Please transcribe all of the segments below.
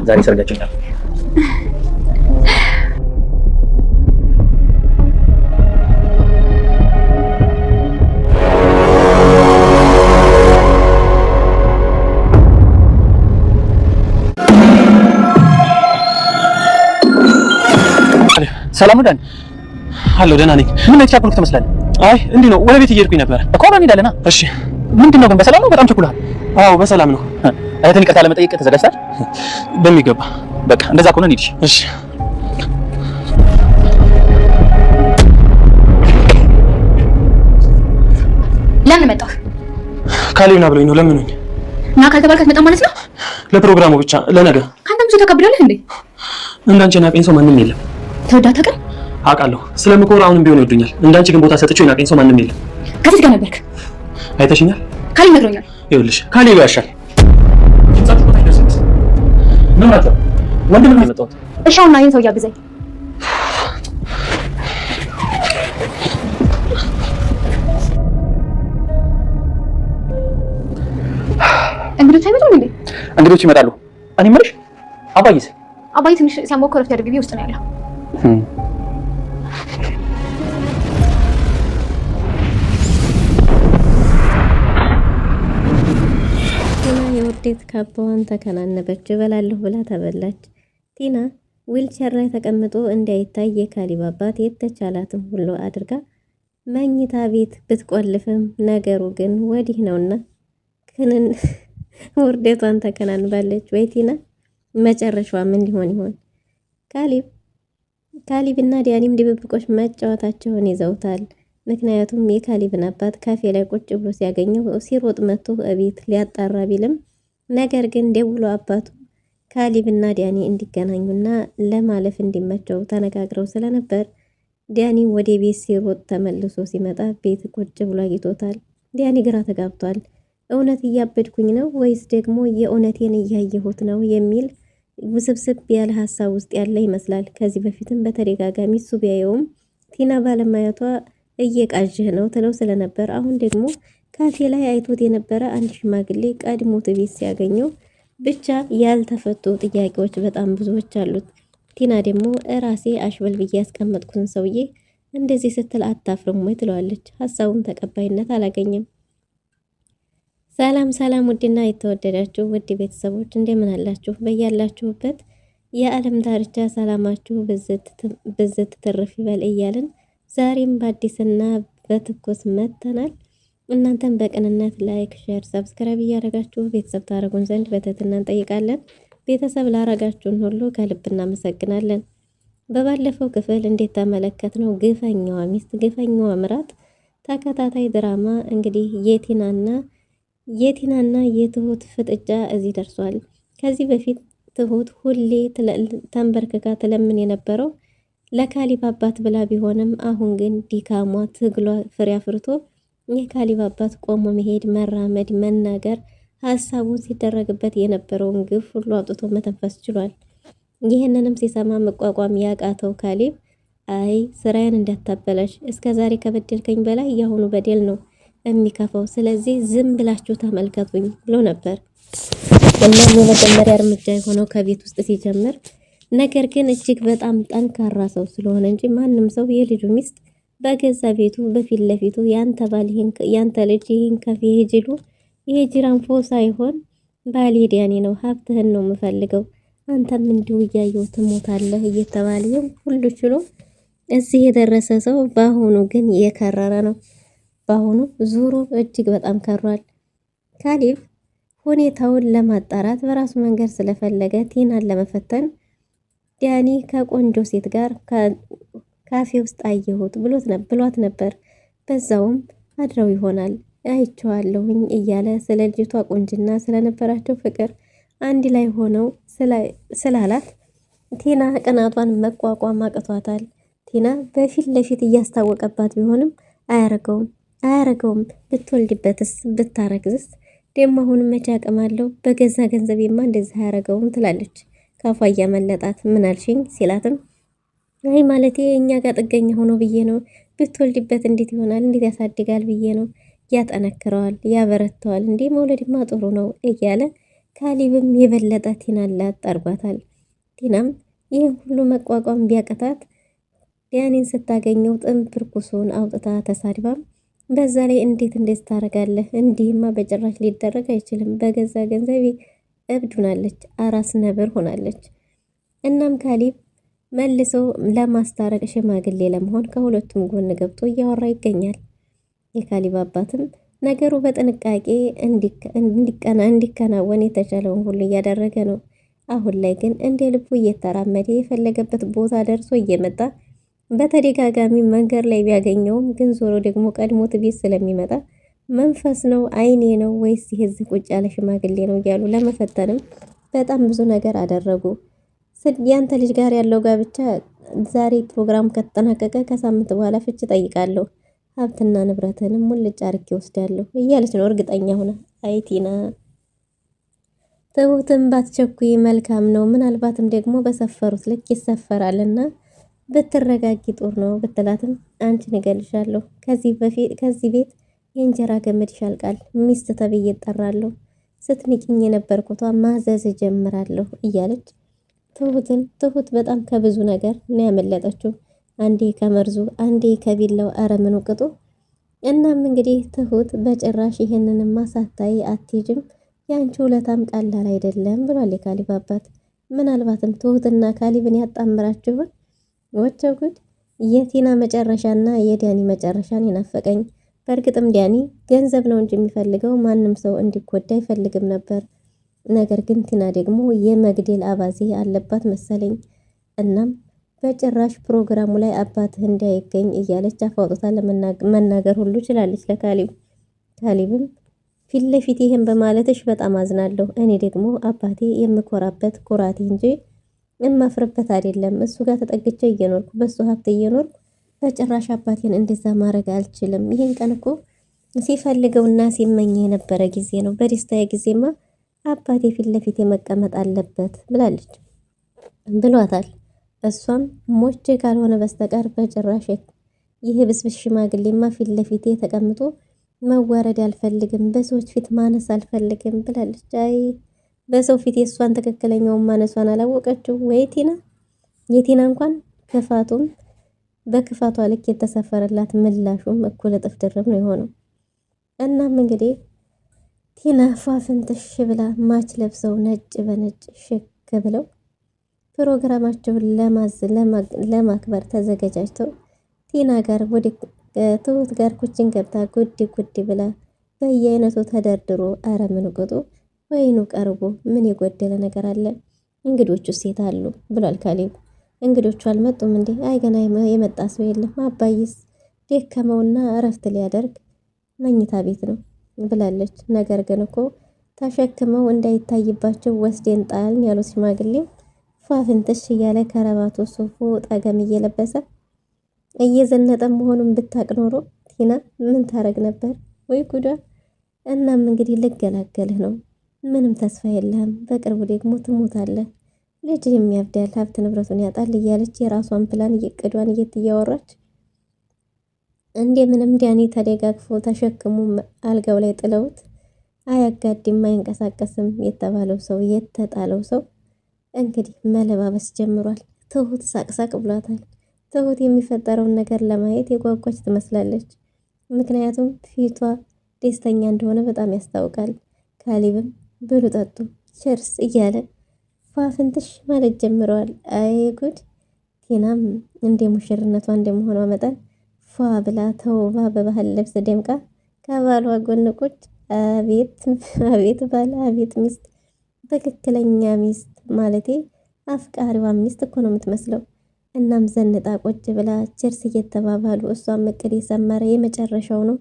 ዛሬ ሰርጋችን ነው። ሰላም ዳን አሎ ደህና ነኝ። ምን የተቻኩልክ ትመስላለህ? አይ እንዲህ ነው፣ ወደ ቤት እየሄድኩኝ ነበር እኮ ነው። እንሄዳለና። እሺ ምንድነው ግን በሰላም ነው? በጣም ቸኩለሃል። አዎ በሰላም ነው። እህትን ይቅርታ ለመጠየቅ ተዘጋጅተሃል? በሚገባ። በቃ እንደዛ ከሆነ እንሂድ። እሺ ለምን መጣህ? ካሌብና ብሎኝ ነው። ለምኑኝ እና ካልተባልክ አትመጣም ማለት ነው? ለፕሮግራሙ ብቻ ለነገ። ካንተም ብዙ ተቀብላለህ እንዴ? እንዳንቺ ናቀኝ ሰው ማንም የለም። ተወዳት አቀር አውቃለሁ። ስለምኮራ አሁንም ቢሆን ይወዱኛል። እንዳንቺ ግን ቦታ ሰጥቼው የናቀኝ ሰው ማንም የለም። ከዚህ ጋር ነበርክ? አይተሽኛል? ካሌብ ነግሮኛል። ይኸውልሽ ካሌብ ያሻል። ምን ማለት ነው? ወንድም ነው የመጣሁት። እሺ አሁን ይሄን ሰው እያግዘኝ። እንግዶች አይመጡም እንዴ? እንግዶች ይመጣሉ። እኔ የምልሽ አባዬስ? አባዬ ትንሽ ሲያሞከው ረፍት ያድርግ ውስጥ ነው ያለው። ቲና የውዴት ካባዋን ተከናነበች። እበላለሁ ብላ ተበላች። ቲና ዊልቸር ላይ ተቀምጦ እንዳይታይ የካሌብ አባት የተቻላትን ሁሉ አድርጋ መኝታ ቤት ብትቆልፍም ነገሩ ግን ወዲህ ነውና ክንን ውርደቷን ተከናንባለች። ወይ ቲና መጨረሻዋ ምን ሊሆን ይሆን? ካሌብና ዲያኒም ድብብቆች መጫወታቸውን ይዘውታል። ምክንያቱም የካሌብን አባት ካፌ ላይ ቁጭ ብሎ ሲያገኘው ሲሮጥ መጥቶ እቤት ሊያጣራ ቢልም ነገር ግን ደውሎ አባቱ ካሌብና ዲያኒ እንዲገናኙና ለማለፍ እንዲመቸው ተነጋግረው ስለነበር ዲያኒ ወደ ቤት ሲሮጥ ተመልሶ ሲመጣ ቤት ቁጭ ብሎ አግኝቶታል። ዲያኒ ግራ ተጋብቷል። እውነት እያበድኩኝ ነው ወይስ ደግሞ የእውነቴን እያየሁት ነው የሚል ውስብስብ ያለ ሀሳብ ውስጥ ያለ ይመስላል። ከዚህ በፊትም በተደጋጋሚ እሱ ቢያየውም ቲና ባለማየቷ እየቃዥህ ነው ትለው ስለነበር አሁን ደግሞ ካፌ ላይ አይቶት የነበረ አንድ ሽማግሌ ቀድሞት ቤት ሲያገኘው ብቻ ያልተፈቱ ጥያቄዎች በጣም ብዙዎች አሉት። ቲና ደግሞ እራሴ አሽበል ብዬ ያስቀመጥኩትን ሰውዬ እንደዚህ ስትል አታፍርም ወይ ትለዋለች። ሀሳቡም ተቀባይነት አላገኘም። ሰላም ሰላም፣ ውድና የተወደዳችሁ ውድ ቤተሰቦች እንደምን አላችሁ? በያላችሁበት የዓለም ዳርቻ ሰላማችሁ ብዝት ትርፍ ይበል እያልን ዛሬም በአዲስና በትኩስ መጥተናል። እናንተም በቅንነት ላይክ፣ ሼር፣ ሰብስክራይብ እያደረጋችሁ ቤተሰብ ታደርጉን ዘንድ በትህትና እንጠይቃለን። ቤተሰብ ላረጋችሁን ሁሉ ከልብ እናመሰግናለን። በባለፈው ክፍል እንዴት ተመለከትነው ግፈኛዋ ሚስት ግፈኛዋ ምራት ተከታታይ ድራማ እንግዲህ የቲናና የትሁት ፍጥጫ እዚህ ደርሷል። ከዚህ በፊት ትሁት ሁሌ ተንበርክካ ትለምን የነበረው ለካሌብ አባት ብላ ቢሆንም አሁን ግን ዲካሟ ትግሏ ፍሬ አፍርቶ የካሌብ አባት ቆሞ መሄድ፣ መራመድ፣ መናገር ሀሳቡን ሲደረግበት የነበረውን ግፍ ሁሉ አውጥቶ መተንፈስ ችሏል። ይህንንም ሲሰማ መቋቋም ያቃተው ካሌብ አይ ስራዬን እንዳታበላሽ፣ እስከዛሬ ከበደልከኝ በላይ ያሁኑ በደል ነው የሚከፋው፣ ስለዚህ ዝም ብላችሁ ተመልከቱኝ ብሎ ነበር። እናም የመጀመሪያ እርምጃ የሆነው ከቤት ውስጥ ሲጀምር ነገር ግን እጅግ በጣም ጠንካራ ሰው ስለሆነ እንጂ ማንም ሰው የልጁ ሚስት በገዛ ቤቱ በፊት ለፊቱ ያንተ ባል ያንተ ልጅ ይሄን ከፍ ይሄጅሉ ይሄ ጅራንፎ ሳይሆን ባል ዲያኒ ነው፣ ሀብትህን ነው የምፈልገው፣ አንተም እንዲሁ እያየው ትሞታለህ እየተባለ ሁሉ ችሎ እዚህ የደረሰ ሰው በአሁኑ ግን የከረረ ነው። በአሁኑ ዙሩ እጅግ በጣም ከሯል። ካሌብ ሁኔታውን ለማጣራት በራሱ መንገድ ስለፈለገ ቲናን ለመፈተን ዲያኒ ከቆንጆ ሴት ጋር ካፌ ውስጥ አየሁት ብሏት ነበር። በዛውም አድረው ይሆናል አይቼዋለሁኝ እያለ ስለ ልጅቷ ቆንጅና ስለነበራቸው ፍቅር አንድ ላይ ሆነው ስላላት ቲና ቅናቷን መቋቋም አቅቷታል። ቲና በፊት ለፊት እያስታወቀባት ቢሆንም አያረገውም ብትወልድበትስ ብታረግዝስ ደግሞ አሁንም መቼ አቅማለሁ በገዛ ገንዘቤማ እንደዚህ አያረገውም ትላለች። ካፏ እያመለጣት ምን አልሽኝ ሲላትም አይ ማለቴ እኛ ጋር ጥገኛ ሆኖ ብዬ ነው፣ ብትወልድበት እንዴት ይሆናል እንዴት ያሳድጋል ብዬ ነው፣ ያጠነክረዋል ያበረተዋል እንዴ መውለድማ ጥሩ ነው እያለ ካሊብም የበለጠ ቲናን ላጣርጓታል። ቲናም ይህን ሁሉ መቋቋም ቢያቀታት ዲያኒን ስታገኘው ጥንብርኩሱን አውጥታ ተሳድባም በዛ ላይ እንዴት ታረጋለህ? እንዲህማ በጭራሽ ሊደረግ አይችልም። በገዛ ገንዘቤ እብድ ሆናለች፣ አራስ ነብር ሆናለች። እናም ካሊብ መልሶ ለማስታረቅ ሽማግሌ ለመሆን ከሁለቱም ጎን ገብቶ እያወራ ይገኛል። የካሊብ አባትም ነገሩ በጥንቃቄ እንዲከናወን የተቻለውን ሁሉ እያደረገ ነው። አሁን ላይ ግን እንደ ልቡ እየተራመደ የፈለገበት ቦታ ደርሶ እየመጣ በተደጋጋሚ መንገድ ላይ ቢያገኘውም ግን ዞሮ ደግሞ ቀድሞት ቤት ስለሚመጣ መንፈስ ነው አይኔ ነው ወይስ ይሄዝ ቁጭ ያለ ሽማግሌ ነው እያሉ ለመፈተንም በጣም ብዙ ነገር አደረጉ። ያንተ ልጅ ጋር ያለው ጋብቻ ዛሬ ፕሮግራም ከተጠናቀቀ ከሳምንት በኋላ ፍች ጠይቃለሁ፣ ሀብትና ንብረትንም ሙልጭ አርጌ ወስዳለሁ እያለች ነው እርግጠኛ ሆነ። አይቲና ትሁትም ባትቸኩይ መልካም ነው፣ ምናልባትም ደግሞ በሰፈሩት ልክ ይሰፈራልና ብትረጋጊ ጦር ነው ብትላትም አንቺን እገልሻለሁ፣ ከዚህ ቤት የእንጀራ ገመድ ይሻልቃል፣ ሚስት ተብዬ እጠራለሁ፣ ስትንቂኝ የነበርኩቷ ማዘዝ ጀምራለሁ እያለች ትሁት በጣም ከብዙ ነገር ነው ያመለጠችው። አንዴ ከመርዙ አንዴ ከቢላው አረምኑ ቅጡ። እናም እንግዲህ ትሁት በጭራሽ ይሄንንማ ሳታይ አትሄጂም፣ ያንቺ ውለታም ቀላል አይደለም ብሏል የካሊብ አባት። ምናልባትም ትሁትና ካሊብን ያጣምራችሁ ይሆን? ወቸው ጉድ! የቲና መጨረሻና የዳኒ መጨረሻን ይናፈቀኝ። በእርግጥም ዳኒ ገንዘብ ነው እንጂ የሚፈልገው ማንም ሰው እንዲጎዳ አይፈልግም ነበር። ነገር ግን ቲና ደግሞ የመግደል አባዜ አለባት መሰለኝ። እናም በጭራሽ ፕሮግራሙ ላይ አባትህ እንዳይገኝ እያለች አፋውጥታ ለመናገር ሁሉ ችላለች ለካሊብ። ካሊብም ፊት ለፊት ይሄን በማለትሽ በጣም አዝናለሁ። እኔ ደግሞ አባቴ የምኮራበት ኩራቴ እንጂ የማፍርበት አይደለም። እሱ ጋር ተጠግቼ እየኖርኩ በሱ ሀብት እየኖርኩ በጭራሽ አባቴን እንደዛ ማድረግ አልችልም። ይሄን ቀን እኮ ሲፈልገውና ሲመኝ የነበረ ጊዜ ነው። በደስታዬ ጊዜማ አባቴ ፊት ለፊት መቀመጥ አለበት ብላለች ብሏታል። እሷም ሞቼ ካልሆነ በስተቀር በጭራሽ ይሄ ብስብስ ሽማግሌማ ፊት ለፊቴ ተቀምጦ መዋረድ አልፈልግም፣ በሰዎች ፊት ማነስ አልፈልግም ብላለች። አይ በሰው ፊት የእሷን ትክክለኛውን ማነሷን አላወቀችው ወይ ቲና። የቲና እንኳን ክፋቱም በክፋቷ ልክ የተሰፈረላት ምላሹም እኩል እጥፍ ድርብ ነው የሆነው። እናም እንግዲህ ቲና ፏፍንትሽ ብላ ማች ለብሰው ነጭ በነጭ ሽክ ብለው ፕሮግራማቸውን ለማክበር ተዘጋጅተው ቲና ጋር ወደ ትሁት ጋር ኩችን ገብታ ጉድ ብላ በየአይነቱ ተደርድሮ አረ ምን ቅጡ ወይኑ ቀርቦ ምን የጎደለ ነገር አለ? እንግዶቹ ሴት አሉ ብሏል ካሊብ። እንግዶቹ አልመጡም እንዴ? አይ ገና የመጣ ሰው የለም። አባይስ ደከመውና እረፍት ሊያደርግ መኝታ ቤት ነው ብላለች። ነገር ግን እኮ ተሸክመው እንዳይታይባቸው ወስደን ጣልን ያሉት ሽማግሌው ፏፍንትሽ እያለ ከረባቱ ሱፉ ጠገም እየለበሰ እየዘነጠ መሆኑን ብታቅ ኖሮ ቲና ምን ታረግ ነበር? ወይ ጉዳ! እናም እንግዲህ ልገላገልህ ነው፣ ምንም ተስፋ የለህም፣ በቅርቡ ደግሞ ትሞታለህ፣ ልጅ የሚያብዳል፣ ሀብት ንብረቱን ያጣል እያለች የራሷን ፕላን እየቀዷን እያወራች እንደምንም ዳኒ ተደጋግፎ ተሸክሙ አልጋው ላይ ጥለውት አያጋድም አይንቀሳቀስም የተባለው ሰው የተጣለው ሰው እንግዲህ መለባበስ ጀምሯል። ትሁት ሳቅሳቅ ብሏታል። ትሁት የሚፈጠረውን ነገር ለማየት የጓጓች ትመስላለች። ምክንያቱም ፊቷ ደስተኛ እንደሆነ በጣም ያስታውቃል። ካሊብም ብሉ ጠጡ ቸርስ እያለ ፏፍንትሽ ማለት ጀምረዋል። አይ ጉድ! ቲናም እንደ ሙሽርነቷ እንደመሆኗ መጠን ፏ ብላ ተውባ በባህል ልብስ ደምቃ ከባሏ ጎን ቁጭ። አቤት ባል፣ አቤት ሚስት፣ ትክክለኛ ሚስት ማለቴ አፍቃሪዋ ሚስት እኮ ነው የምትመስለው። እናም ዘንጣ ቁጭ ብላ ቸርስ እየተባባሉ እሷም እቅድ የሰመረ የመጨረሻው ነው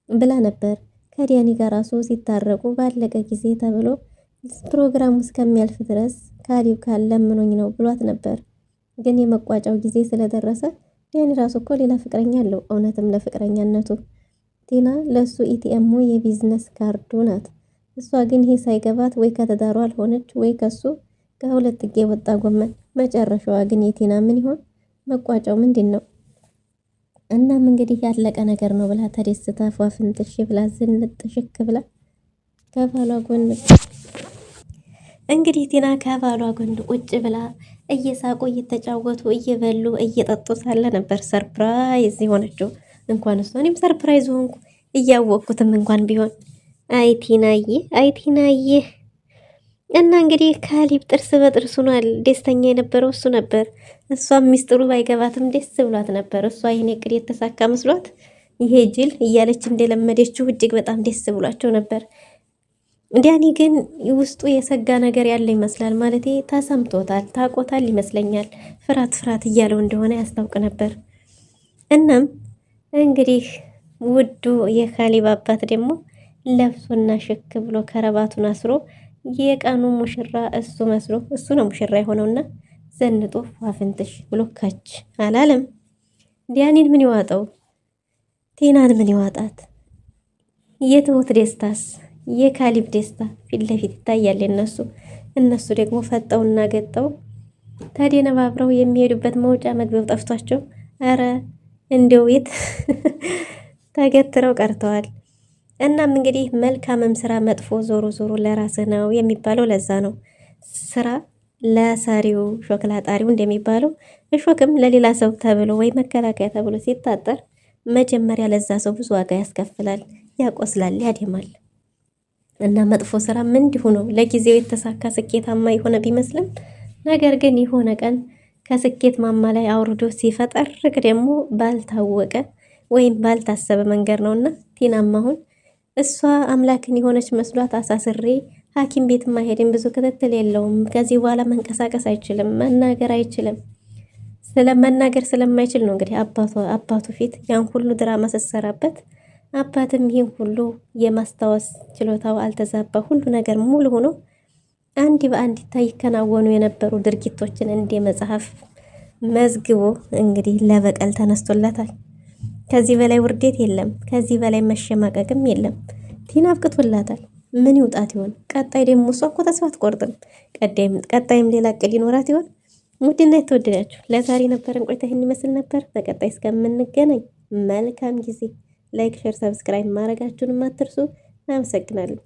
ብላ ነበር። ከዲያኒ ጋር ራሱ ሲታረቁ ባለቀ ጊዜ ተብሎ ፕሮግራሙ እስከሚያልፍ ድረስ ካሊብ ካለምኖኝ ነው ብሏት ነበር። ግን የመቋጫው ጊዜ ስለደረሰ ዲያኒ ራሱ እኮ ሌላ ፍቅረኛ አለው። እውነትም ለፍቅረኛነቱ ቲና ለሱ ኢቲኤሙ የቢዝነስ ካርዱ ናት። እሷ ግን ይሄ ሳይገባት ወይ ከተዳሩ አልሆነች ወይ ከሱ ከሁለት ጌ ወጣ ጎመን። መጨረሻዋ ግን የቲና ምን ይሆን? መቋጫው ምንድን ነው? እናም እንግዲህ ያለቀ ነገር ነው ብላ ተደስታ ፏፍንትሽ ብላ ዝንጥ ሽክ ብላ ከባሏ ጎን እንግዲህ ቲና ከባሏ ጎን ቁጭ ብላ እየሳቁ እየተጫወቱ እየበሉ እየጠጡ ሳለ ነበር ሰርፕራይዝ የሆነችው። እንኳን እሷ እኔም ሰርፕራይዝ ሆንኩ እያወቅኩትም እንኳን ቢሆን። አይ ቲናዬ እና እንግዲህ ካሊብ ጥርስ በጥርስ ሆኗል። ደስተኛ የነበረው እሱ ነበር። እሷም ሚስጥሩ ባይገባትም ደስ ብሏት ነበር። እሷ ይህን እቅድ የተሳካ መስሏት ይሄ ጅል እያለች እንደለመደችው እጅግ በጣም ደስ ብሏቸው ነበር። ዳኒ ግን ውስጡ የሰጋ ነገር ያለ ይመስላል። ማለቴ ተሰምቶታል፣ ታቆታል ይመስለኛል። ፍርሃት እያለው እንደሆነ ያስታውቅ ነበር። እናም እንግዲህ ውዱ የካሊብ አባት ደግሞ ለብሶና ሽክ ብሎ ከረባቱን አስሮ የቀኑ ሙሽራ እሱ መስሎ እሱ ነው ሙሽራ የሆነውና ዘንጦ ፏፍንትሽ ብሎ ከች አላለም። ዳኒን ምን ይዋጠው? ቲናን ምን ይዋጣት? የትሁት ደስታስ የካሊብ ደስታ ፊት ለፊት ይታያል። እነሱ ደግሞ ፈጠውና ገጠው ተደነባብረው የሚሄዱበት መውጫ መግቢያው ጠፍቷቸው አረ እንደው የት ተገትረው ቀርተዋል። እናም እንግዲህ መልካምም ስራ መጥፎ ዞሮ ለራስህ ነው የሚባለው ለዛ ነው። ስራ ለሰሪው ሾክ ላጣሪው እንደሚባለው እሾክም ለሌላ ሰው ተብሎ ወይ መከላከያ ተብሎ ሲታጠር መጀመሪያ ለዛ ሰው ብዙ ዋጋ ያስከፍላል፣ ያቆስላል፣ ያደማል። እና መጥፎ ስራ ምን እንዲሁ ነው ለጊዜው የተሳካ ስኬታማ የሆነ ቢመስልም ነገር ግን የሆነ ቀን ከስኬት ማማ ላይ አውርዶ ሲፈጠርቅ ደግሞ ባልታወቀ ወይም ባልታሰበ መንገድ ነውና ቲናም አሁን እሷ አምላክን የሆነች መስሏት አሳስሬ ሐኪም ቤት ማሄድን ብዙ ክትትል የለውም። ከዚህ በኋላ መንቀሳቀስ አይችልም፣ መናገር አይችልም። ስለመናገር ስለማይችል ነው እንግዲህ አባቱ ፊት ያን ሁሉ ድራማ ስትሰራበት አባትም ይሄን ሁሉ የማስታወስ ችሎታው አልተዛባ ሁሉ ነገር ሙሉ ሆኖ አንድ በአንድ ይከናወኑ የነበሩ ድርጊቶችን እንደ መጽሐፍ መዝግቦ እንግዲህ ለበቀል ተነስቶላታል። ከዚህ በላይ ውርዴት የለም፣ ከዚህ በላይ መሸማቀቅም የለም። ቲና አብቅቶላታል። ምን ይውጣት ይሆን? ቀጣይ ደግሞ እሷ እኮ ተስፋ አትቆርጥም። ቀጣይም ሌላ እቅድ ይኖራት ይሆን? ውድና የተወደዳችሁ ለዛሬ ነበረን ቆይታ ይህን ይመስል ነበር። በቀጣይ እስከምንገናኝ መልካም ጊዜ። ላይክ፣ ሼር፣ ሰብስክራይብ ማድረጋችሁን አትርሱ። አመሰግናለሁ።